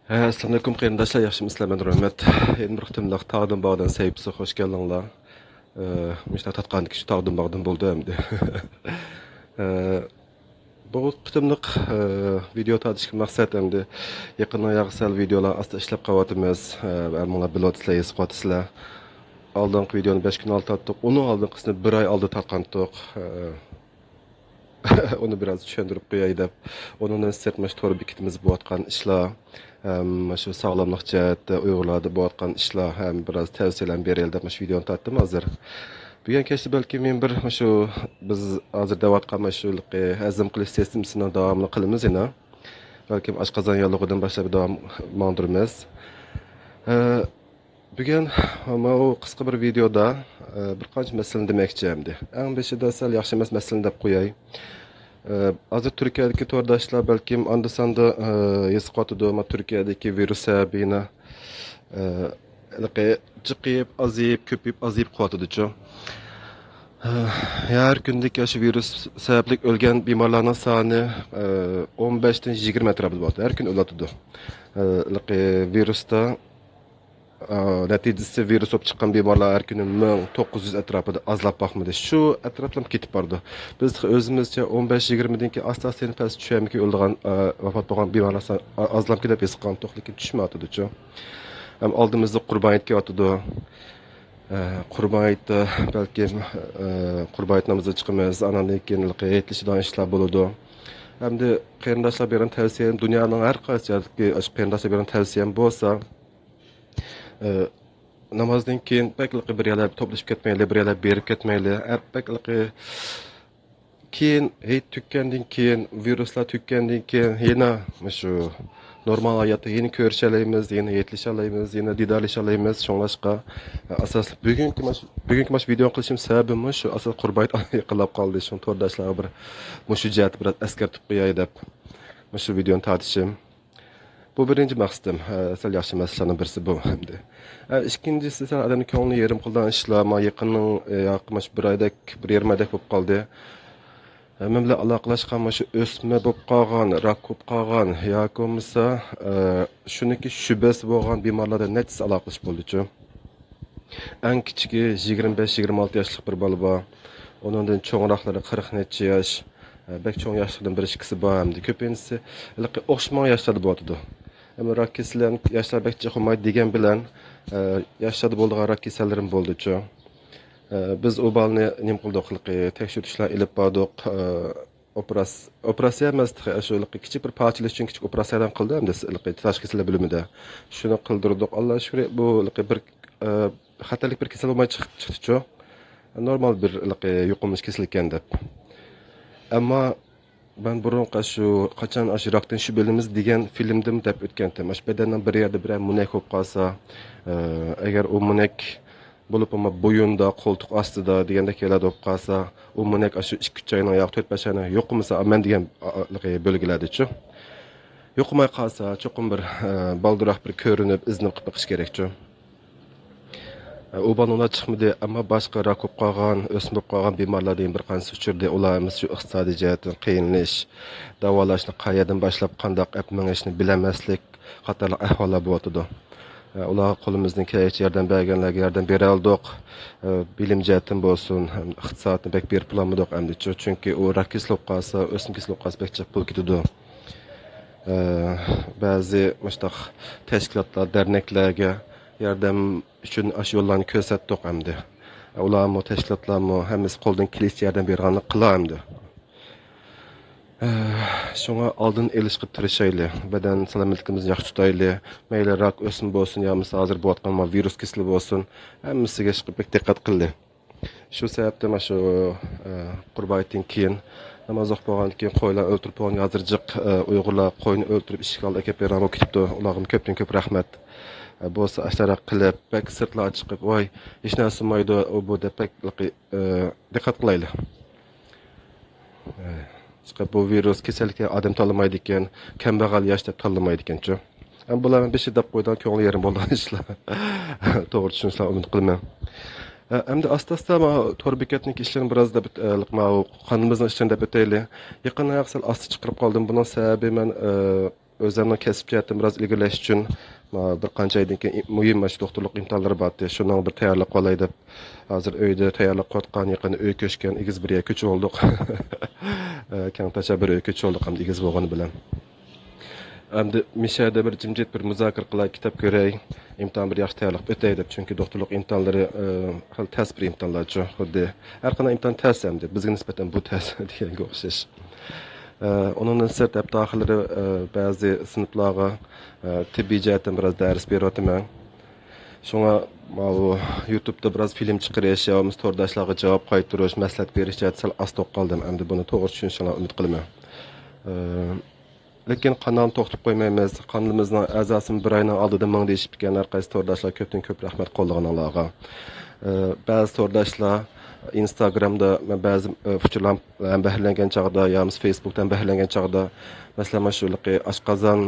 Assalamu alaikum qarindoshlar, yaxshimisizlar? Rahmat. Endi bir qitimliq tog'dan bog'dan sayibsiz, xush keldinglar. Mishta tatqanlik shu tog'dan bog'dan bo'ldi endi. Bu qitimliq video tartishga maqsad endi yaqindan yaqsal videolar asta ishlab qo'yatimiz. Almonlar bilotsizlar, esqotisizlar. Oldingi videoni 5 kun oldin tatdik. Uni oldingisini 1 oy oldin tatqandik. Onu biraz tushuntirib qo'yay deb. Onun sertmash to'g'ri bekitimiz bo'layotgan ishlar, shu sog'lomlik jihatda Uyg'urlarda bo'layotgan ishlar ham biraz tavsiyalar berildi deb shu videoni tatdim hozir. Bugun kechda balki men bir shu biz hozir deyotgan shu hazm qilish sistemasini davomli qilamiz yana. Balki oshqozon yo'lig'idan boshlab davom ettiramiz. Bugun bu qisqa bir videoda bir qancha masalani demoqchi endi. Eng beshida sal yaxshi emas masalani deb qo'yay. Hozir Turkiyadagi to'rdoshlar balkim andisanda his qotidi, ama Turkiyadagi virus sababini jiqib, azib, ko'pib, azib qotidichu. Her gündeki şu virüs sababli ölgen bemorlarning soni 15 dan 20 atrofida bo'ladi. Har kun o'ladi. Virusda natijasi virus olib chiqqan bemorlar har kuni 1900 atrofida azlab boqmadi. Shu atroflab ketib bordi. Biz o'zimizcha 15-20 dan keyin asta-asta past tushamiz ki o'lgan vafot bo'lgan bemorlar azlab ketib esqan to'qlikin tushmaydi-chu. Ham oldimizda qurbon hayit kelyotdi. Qurbon hayitda balki qurbon hayit namozga chiqamiz, anandan keyin yetlishidan ishlar bo'ladi. Hamda qarindoshlar bergan tavsiyam dunyoning har qaysi qarindoshlar bergan tavsiyam bo'lsa, namozdan keyin bakliqi bir yerlar to'plashib ketmayli, bir yerlar berib ketmayli. Bakliqi keyin heyt tükkendan keyin, viruslar tükkendan keyin yana shu normal hayotda yeni ko'rishalaymiz, yeni yetlishalaymiz, yeni didorlashalaymiz. Shunlashqa asosli bugungi video qilishim sababim shu asal qurbon yaqinlab qoldi. Shu to'rdoshlar bir mushu jihat biraz eskartib qo'yay deb shu videoni tartishim. Bu birinci maqsadim. Sal yaxshi masalalarning birisi bu endi. Ikkinchisi sal odamning ko'nglini yerim qilgan ishlar, ma yaqinning yaqinmash bir oydak, bir yarim oydak bo'lib qoldi. Men bilan aloqalashgan shu o'sma bo'lib qolgan, rak bo'lib qolgan yoki bo'lmasa shuniki shubhasi bo'lgan bemorlarda necha aloqalash bo'ldi-chu. Eng kichigi 25-26 yoshlik bir bola bor. Onundan cho'ngroqlari 40 necha yosh. Bek cho'ng yoshlardan bir ikkisi bor hamda ko'pincha o'xshamagan yoshlarda bo'ladi. Ama rak kesilen yaşlar bekçe olmayı degan bilan yaşlarda bo'lgan rak kasallerim bo'ldi-chu. Biz o balni nim qildik, tekshirishlar ilib bordik. Operatsiya emas, shu kichik bir parchalash uchun kichik operatsiyadan qildi hamda tashqi kasallar bo'limida. Shuni qildirdik. Alloh shukr, bu bir xatarlik bir kasal bo'lmay chiqdi-chu. Normal bir yuqumlish kasallik ekan deb. Ammo ben burunqa shu qachon rakdan shu bilimiz degan filmdim deb o'tgandim. Shu bedandan bir yerda bir munek bo'lib qolsa, agar u munek bo'lib ama bo'yinda, qo'ltiq ostida deganda keladi bo'lib qolsa, u munek shu 2-3 oyning yoki 4-5 oyning yo'qmasa, men degan bo'lgiladi-chu. Yo'qmay qolsa, cho'qim bir balduroq bir ko'rinib, iznib qilib chiqish kerak-chu. U balonlar chiqmadi, ammo boshqa rak bo'lib qolgan, o'sma bo'lib qolgan bemorlardan bir qancha uchurda ularimiz shu iqtisodiy jihatdan qiynalish, davolashni qayerdan boshlab qandoq apmangishni bilamaslik qatorli ahvollar bo'lardi. Ular qo'limizdan kelgan yerdan berganlarga yordam bera oldik. Bilim jihatdan bo'lsin, iqtisodni bek berib bo'lmadik endi, chunki u rak kasal bo'lib qolsa, o'sma kasal bo'lib qolsa bekcha pul ketadi. Ba'zi mushtaq tashkilotlar, derneklarga yordam uchun ash yo'llarni ko'rsatdik endi. Ularmi tashkilotlarmi hammasi qo'ldan kelishcha yordam berganini qilar endi. Shunga oldin elishga tirishaylik. Badan salomatligimizni yaxshi tutaylik. Mayli rak o'sma bo'lsin, yo misol hozir bo'layotgan virus kasali bo'lsin, hammasiga diqqat qiling. Shu sababdan shu qurbondan keyin namoz o'qib bo'lgandan keyin qo'ylar o'ltirib bo'lgan hozirjiq Uyg'urlar qo'yni o'ltirib ishga olib kelib bergan ketibdi. Ularga ko'p rahmat. Bo'lsa ashlara qilib, bak sirtlar chiqib, voy, hech narsa mayda bu deb diqqat qilaylik. Chiqib bu virus kasallikka odam tanlamaydi ekan, kambag'al yoshda tanlamaydi ekan-chu. Ham bularni bir şey deb qo'ydan ko'ngli yerim bo'lgan ishlar. To'g'ri tushunishlarni umid qilaman. Endi asta-asta to'g'ri bekatning ishlarini biroz deb qonimizning ishlarini deb o'taylik. Yaqin yaqsal asta chiqarib qoldim. Buning sababi men o'zimning kasb jihatdan biroz ilgirlash uchun bir qancha aydan keyin muhim shu doktorlik imtihonlari bordi. Shundan bir tayyorlik qolay deb hozir uyda tayyorlik qotgan, yaqin uy ko'chgan, egiz bir yer ko'chib oldik. Keng tashabbur uy ko'chib oldik ham egiz bo'lgani bilan. Endi mishada bir jimjit bir muzokara qilay, kitob ko'ray, imtihon bir yaxshi tayyorlik o'tay deb, chunki doktorlik imtihonlari hal tas bir imtihonlarchi, xuddi har qanday imtihon tas ham deb, bizga nisbatan bu tas deganga o'xshash. Onun sirt daxillari ba'zi sinflarga tibbiy jihatdan biroz dars beryapman. Shunga YouTube'da biroz film chiqarish, yo'q to'rdashlarga javob qaytarish, maslahat berish jihatda sal as to'qoldim. Endi buni to'g'ri tushunishinglarni umid qilaman. Lekin qandan to'xtab qo'ymaymiz. Qanimizning a'zosini bir oyning oldida ming deyishib ekan, har qaysi to'rdashlar ko'pdan ko'p rahmat qo'llaganlarga. Ba'zi to'rdashlar Instagramda ba'zi fikrlar bahlangan chog'da, yoki Facebookdan bahlangan chog'da, masalan, mashhurligi oshqozon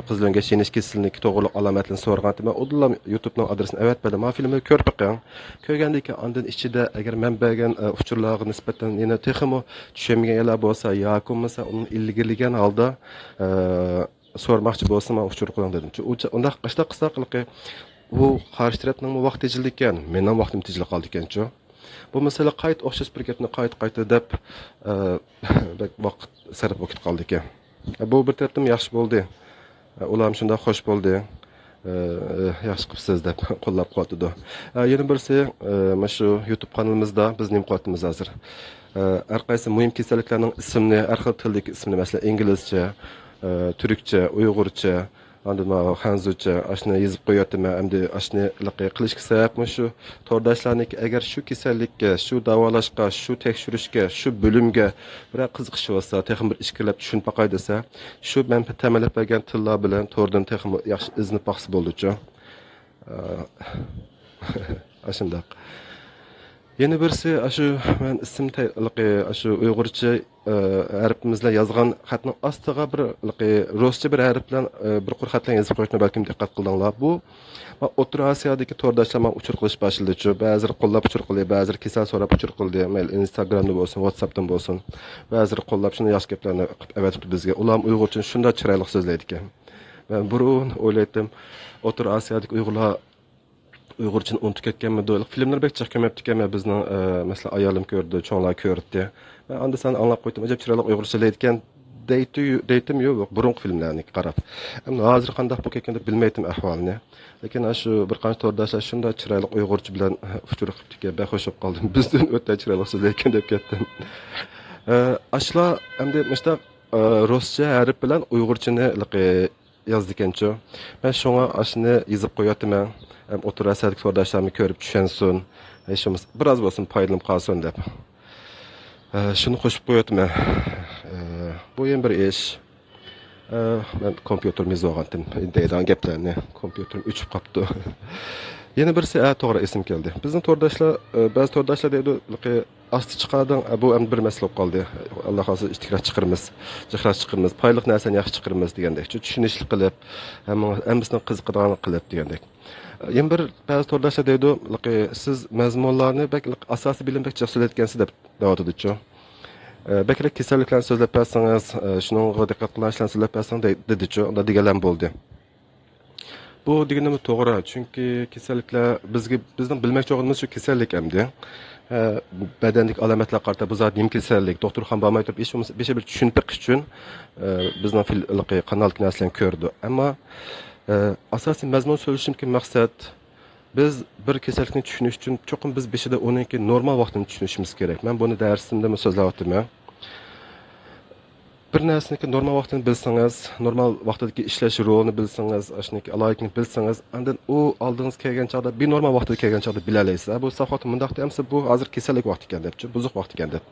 qizilongash yenish kasallik to'g'riliq alomatlarini so'raganda, men o'dillam YouTubening adresini avatmadim. Men filmni ko'rib baqqan. Ko'rgandan keyin ondan ichida agar men bergan fikrlarga nisbatan yana texmo tushunmaganlar bo'lsa, yoki bo'lmasa uni ilgirlagan holda so'rmoqchi bo'lsa, men uchur qo'ying dedim. Unda qashta qilsa qilqi bu qarshi tarafning vaqt tejildi ekan, mening vaqtim tejilib qoldi ekan-chu. Bu masala qayt o'xshash bir gapni qayta deb vaqt sarf o'tib qoldi ekan. Bu bir tarafdan yaxshi bo'ldi. Ular ham shunda xush bo'ldi. Yaxshi qilibsiz deb qo'llab qoldi. Yana birisi mana shu YouTube kanalimizda biz nim qilyapmiz hozir. Har qaysi muhim kasalliklarning ismini, har xil tildagi ismini, masalan, inglizcha, turkcha, uyg'urcha, Andan Hanzucha ashni yozib qo'yapman. Endi ashni qilishga sababmi shu to'rdashlarniki agar shu kasallikka, shu davolashga, shu tekshirishga, shu bo'limga bir qiziqish bo'lsa, texnik bir ishkilab tushunib baqay desa, shu men ta'minlab bergan tillar bilan to'rdan texnik yaxshi iznib baqsi bo'ldi-chu. Ashundaq. Yana birisi shu men ism tayyorligi shu uyg'urcha harfimizlar yozgan xatning ostiga bir ruscha bir harf bilan bir qur xatlar yozib qo'yishni balkim diqqat qildinglar. Bu O'rta Osiyodagi to'rdashlar men uchur qilish boshladi-chu. Ba'zilar qo'llab uchur qildi, ba'zilar kasal so'rab uchur qildi. Mayli Instagramda bo'lsin, WhatsAppdan bo'lsin. Ba'zilar qo'llab shuni yosh gaplarni avatibdi bizga. Ular uyg'urcha shunday chiroyli so'zlaydi ekan. Men burun o'ylaydim, O'rta Osiyodagi uyg'urlar Uyg'urchani unutib ketganmi deylik. Filmlar bek chiqib kelmabdi ekan, masalan, ayolim ko'rdi, cho'nglar ko'rdi. Men unda sen anglab qo'ydim, ajab chiroyli uyg'urcha so'zlaydigan deytim yo'q, burungi filmlarni qarab. Endi hozir qanday bo'lib ketgan deb bilmaydim ahvolni. Lekin shu bir qancha to'rdashlar shunday chiroyli uyg'urcha bilan uchur qilib ekan, baxo'sh bo'lib qoldim. Bizdan o'ta chiroyli so'zlaydigan deb ketdim. Ashlar endi mishda ruscha harf bilan uyg'urchani yozdi ekan-chu. Men shunga ashni yozib qo'yapman. O'rta Osiyodagi to'rdashlarni ko'rib tushunsin, ishimiz biroz bo'lsin foydalanib qolsin deb. Shuni qo'shib qo'yapman. Bu ham bir ish. Men kompyuterni yozgandim, deydigan gaplarni kompyuterim o'chib qopti. Yana birisi to'g'ri esim keldi. Bizning to'rdashlar, ba'zi to'rdashlar deydi, asti chiqadan bu ham bir masala bo'lib qoldi. Alloh xohlasa istiqroz chiqirmiz, payliq narsani yaxshi chiqirmiz degandek. Tushunishli qilib, hammasini qiziqadigan qilib degandek. Yana bir ba'zi to'rdashlar deydi, siz mazmunlarni asosiy bilim bekcha so'zlayotgansiz deb davom etdi-chu. Bekrak kasalliklarni so'zlab bersangiz, shuningga diqqat qilishlarni so'zlab bersangiz dedi-chu, unda deganlar bo'ldi. Bu deganimiz to'g'ri, chunki kasalliklar bizning bilmoqchi bo'lganimiz shu kasallik hamda badandagi alomatlar qarta bu zot nim kasallik, doktorxona bormay turib besh bir tushunib beqish uchun bizning kanal narsalarni ko'rdi. Ammo asosiy mazmun so'zlashimki maqsad biz bir kasallikni tushunish uchun cho'qim biz beshida uniki normal vaqtini tushunishimiz kerak. Men buni darsimda so'zlayapman. Bir narsani normal vaqtini bilsangiz, normal vaqtdagi ishlash rolini bilsangiz, ashniki aloyikni bilsangiz, undan u oldingiz kelgan chog'da bir normal vaqtda kelgan chog'da bilalaysiz. Bu safot mundaq demsa bu hozir kasallik vaqti ekan debchi, buzuq vaqt ekan deb.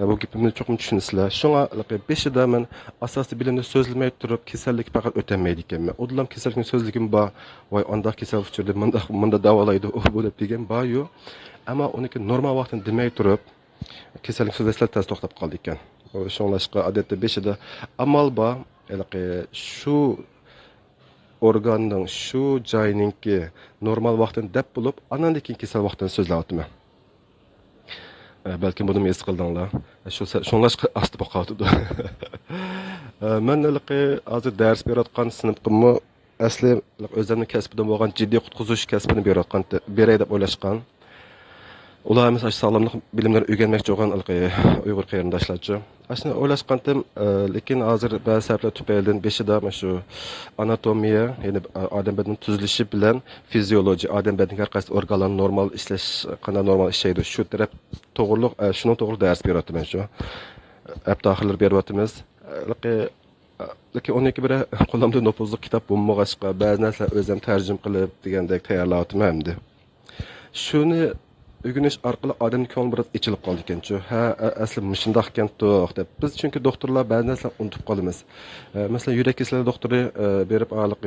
Bu gapimni cho'qim tushunsizlar. Shunga beshida men asosiy bilimni so'zlamay turib kasallik faqat o'tamaydi ekanman. O'dlam kasallikning so'zligim bor, voy undaq kasal uchirdi, munda davolaydi, u bo'lib degan bor-yu. Ammo uniki normal vaqtini demay turib kasallik so'zlashlar tez to'xtab qoldi ekan. Shunlashqa odatda beshida amal bor, shu organning shu joyninki normal vaqtini deb bo'lib, andan keyin kasal vaqtini so'zlayapman. Belki bunu mes qildinglar. Shunlashqa asti boqatdi. Men hozir dars berayotgan sinfimni asli o'zimning kasbidan bo'lgan jiddiy qutqizish kasbini berayotgan beray deb o'ylashgan. Ular mesela sağlamlık bilimleri öğrenmekçi olan Uygur qarindoshlarchi. Aslında o'ylashqandim, lekin hozir ba'zi sabablar tufaylidan beshida şu anatomiya, ya'ni odam badanining tuzilishi bilan fiziologiya, odam badanining har qaysi organlar normal ishlash, qanday normal ishlaydi, shu taraf to'g'riliq, shuni to'g'ri dars beryapman shu. Abdaxirlar beryapmiz. Lekin 12 biri qo'limda nopozli kitob bo'lmag'achqa, ba'zi narsalar o'zim tarjim qilib degandek tayyorlayapman endi. Shuni Ögünüş orqali odamning ko'ngli biroz ichilib qoldi ekan-chu. Ha, asli shundoq ekan-to'q deb. Biz chunki doktorlar ba'zi narsalarni unutib qolamiz. Masalan, yurak kasallik doktori berib aniq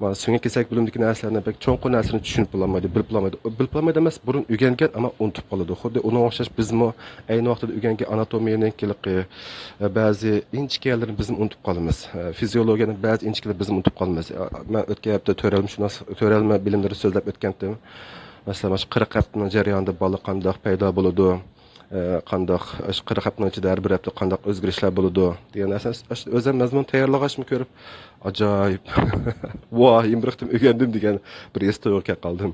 mana sun'iy kasallik bilimdagi narsalarni bek cho'nqur narsani tushunib bo'lmaydi, bilib bo'lmaydi. Bilib bo'lmaydi emas, burun o'rgangan, ammo unutib qoladi. Xuddi unga o'xshash bizmi ayni vaqtda o'rgangan anatomiyaning ba'zi inchikalarni biz unutib qolamiz. Fiziologiyaning ba'zi inchikalarni biz unutib qolamiz. Men o'tgan hafta to'ralma bilimlari so'zlab o'tgandim. Mesela qirq haftaning jarayonida bola qandoq paydo bo'ladi, qandoq qirq haftaning ichida har bir hafta qandoq o'zgarishlar bo'ladi degan narsa o'zim mazmun tayyorlag'achmi ko'rib ajoyib voh imriqtim o'rgandim degan bir esda qoldim.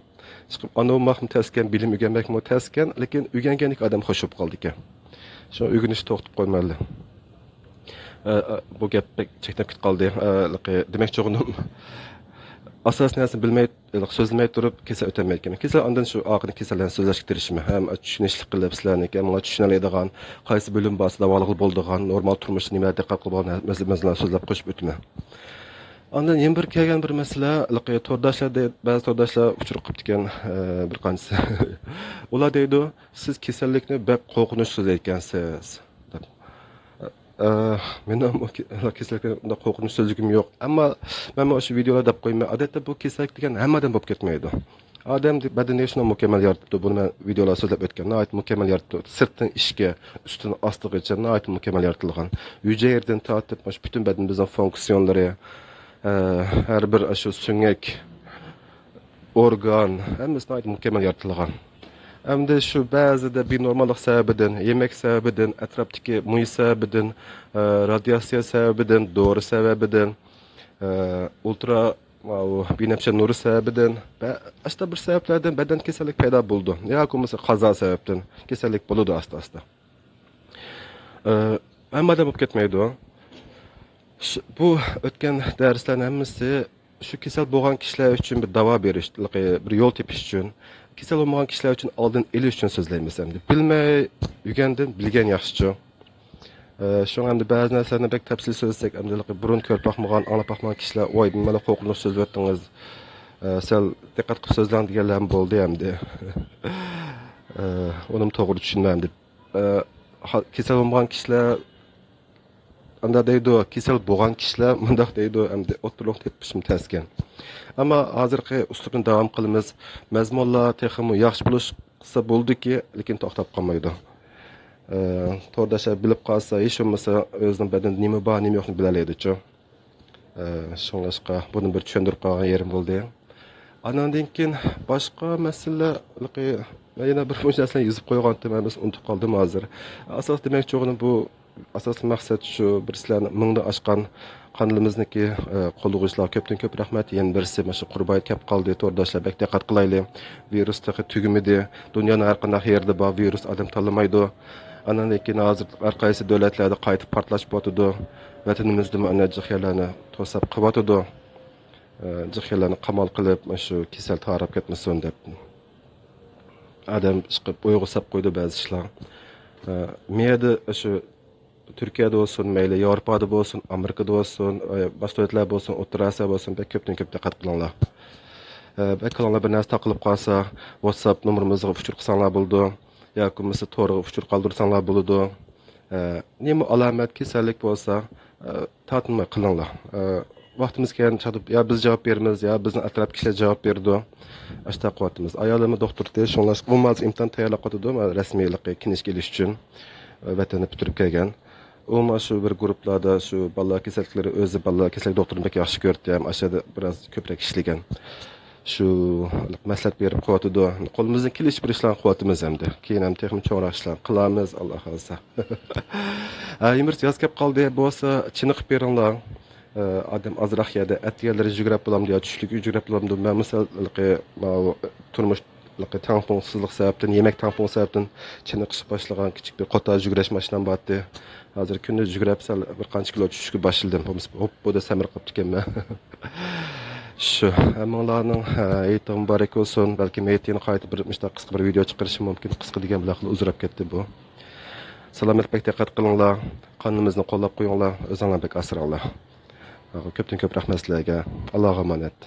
Chiqib ana mahim taskan bilim o'rganmakmi taskan, lekin o'rganganlik odam xush bo'lib qoldi ekan. Shu o'rganishni to'xtatib qo'ymaydi. Bu gap chekdan ketib qoldi. Demakchi o'g'lim asas narsani bilmay, so'zlamay turib kesal o'tamaydi. Kesal ondan shu oxirgi kasallarni so'zlashga tirishma. Ham tushunishlik qilib sizlarniki, menga tushunadigan, qaysi bo'lim borsa davolig bo'ladigan, normal turmushda nima diqqat qilib masalalar so'zlab qo'shib o'tma. Ondan yana bir kelgan bir masala, to'rdoshlarda ba'zi to'rdoshlar uchrab qolib ekan bir qanchasi. Ular deydi, siz kasallikni bab qo'rqinch so'zlayotgansiz. Mening kasallikda qo'rqinch so'zligim yo'q. Ammo men o'sha videolarda deb qo'yman. Odatda bu kasallik degan hammadan bo'lib ketmaydi. Odam badani shuni mukammal yaratibdi. Buni men videolarda so'zlab o'tgan. Nihoyat mukammal yaratibdi. Sirtdan ishga, ustidan ostigacha nihoyat mukammal yaratilgan. Yuja yerdan tortib, mana butun badanimizning funksiyonlari, har bir shu suyak, organ, hammasi nihoyat mukammal yaratilgan. Hamda shu ba'zida binormallik sababidan, yemek sababidan, atrofdagi muhit sababidan, radiatsiya sababidan, dori sababidan, ultra binafsha nuri sababidan va asta bir sabablardan badan kasallik paydo bo'ldi. Yoki bo'lmasa qazo sababdan kasallik bo'ladi asta-asta. Hammadan bo'lib ketmaydi. Bu o'tgan darslarning hammasi shu kasal bo'lgan kishilar uchun bir davo berish, bir yo'l tepish uchun, kasal bo'lmagan kishilar uchun oldin elish uchun so'zlaymiz endi. Bilmay yurgandan bilgan yaxshi. Shunga endi ba'zi narsalarni bek tafsil so'zlasak, endi burun ko'rib boqmagan, anglab boqmagan kishilar, "Voy, mana qo'rqinch so'z o'tdingiz. Sal diqqat qilib so'zlang" deganlar ham bo'ldi endi. Uni to'g'ri tushunmam deb. Kasal bo'lmagan kishilar anda deydi, kasal bo'lgan kishilar mundaq deydi, endi o'ttirliq tepishim taskan. Ammo hozirgi uslubni davom qilamiz. Mazmunlar texmi yaxshi bo'lsa bo'ldiki, lekin to'xtab qolmaydi. To'rdashlar bilib qolsa, hech bo'lmasa o'zining badanida nima bor, nima yo'qni bilalaydi-chi. Shunlashqa buni bir tushuntirib qo'ygan yerim bo'ldi. Andan keyin boshqa masalalar, yana bir narsani yozib qo'ygandim, men unutib qoldim hozir. Asos demakchi o'g'lim bu asosiy maqsad shu, bir sizlarni mingdan oshgan qanlimizniki qo'llag'uvchilar ko'pdan ko'p rahmat. Yana birisi mana shu Qurbayt kelib qoldi. To'rdoshlar bek diqqat qilaylik. Virus tugimidi. Dunyoning har qanday yerida bor virus odam tanlamaydi. Andan keyin hozir har qaysi davlatlarda qaytib portlash bo'tadi. Vatanimizda mana jihlarni to'sab qilyotadi. Jihlarni qamal qilib, mana shu kasal tarab ketmasin deb. Adam chiqib uyg'usab qo'ydi ba'zi ishlar. Miyada shu Türkiye'de olsun, mayli Yevropada olsun, Amerika'da olsun, başka ülkeler olsun, O'rta Osiyo olsun, pek köpten köp diqqat qilinglar. Kanalga bir narsa taqilib qolsa, WhatsApp nomerimizga uçur qilsanglar bo'ldi, yoki bo'lmasa to'g'ri uçur qoldirsanglar bo'ladi. Nima alomat kasallik bo'lsa, tortinmay qilinglar. Vaqtimiz kelgan chaqib, ya biz javob beramiz, ya bizning atrof kishilar javob berdi. Ashta qo'yatimiz. Ayolimiz doktor deb shunlar bo'lmaz imtihon tayyorlab qo'ydi, rasmiylik kinish kelish uchun vatanni bitirib kelgan. U shu bir guruhlarda shu bolalar kasalliklari o'zi bolalar kasallik doktorini yaxshi ko'rdi ham, ashada biroz ko'proq ishlagan. shu maslahat berib qo'yatdi. Qo'limizdan kelish bir ishlarni qilyapmiz hamda. Keyin ham texnik cho'ngroq ishlar qilamiz, Alloh xolisa. Yemirt yoz kelib qoldi, bo'lsa chiniqib beringlar. Adam azroq yerda atganlar jugrab bo'lamdi yo tushlik jugrab bo'lamdi. Men misol turmush tamponsizlik sababdan, yemek tampon sababdan chiniqish boshlagan kichik bir qota jugrash mashinam bordi. Hozir kunduz jugrab sal bir qancha kilo tushishga boshladim. Hop bu da samir qilib ekanman. Shu hammalarning ayti muborak bo'lsin. Balki meytini qaytib bir qisqa bir video chiqarishim mumkin. Qisqa degan bilan uzrab ketdi bu. Salomatlik diqqat qilinglar. Qonimizni qo'llab qo'yinglar. O'zinglarni asranglar. Ko'pdan ko'p rahmat sizlarga. Allohga omonat.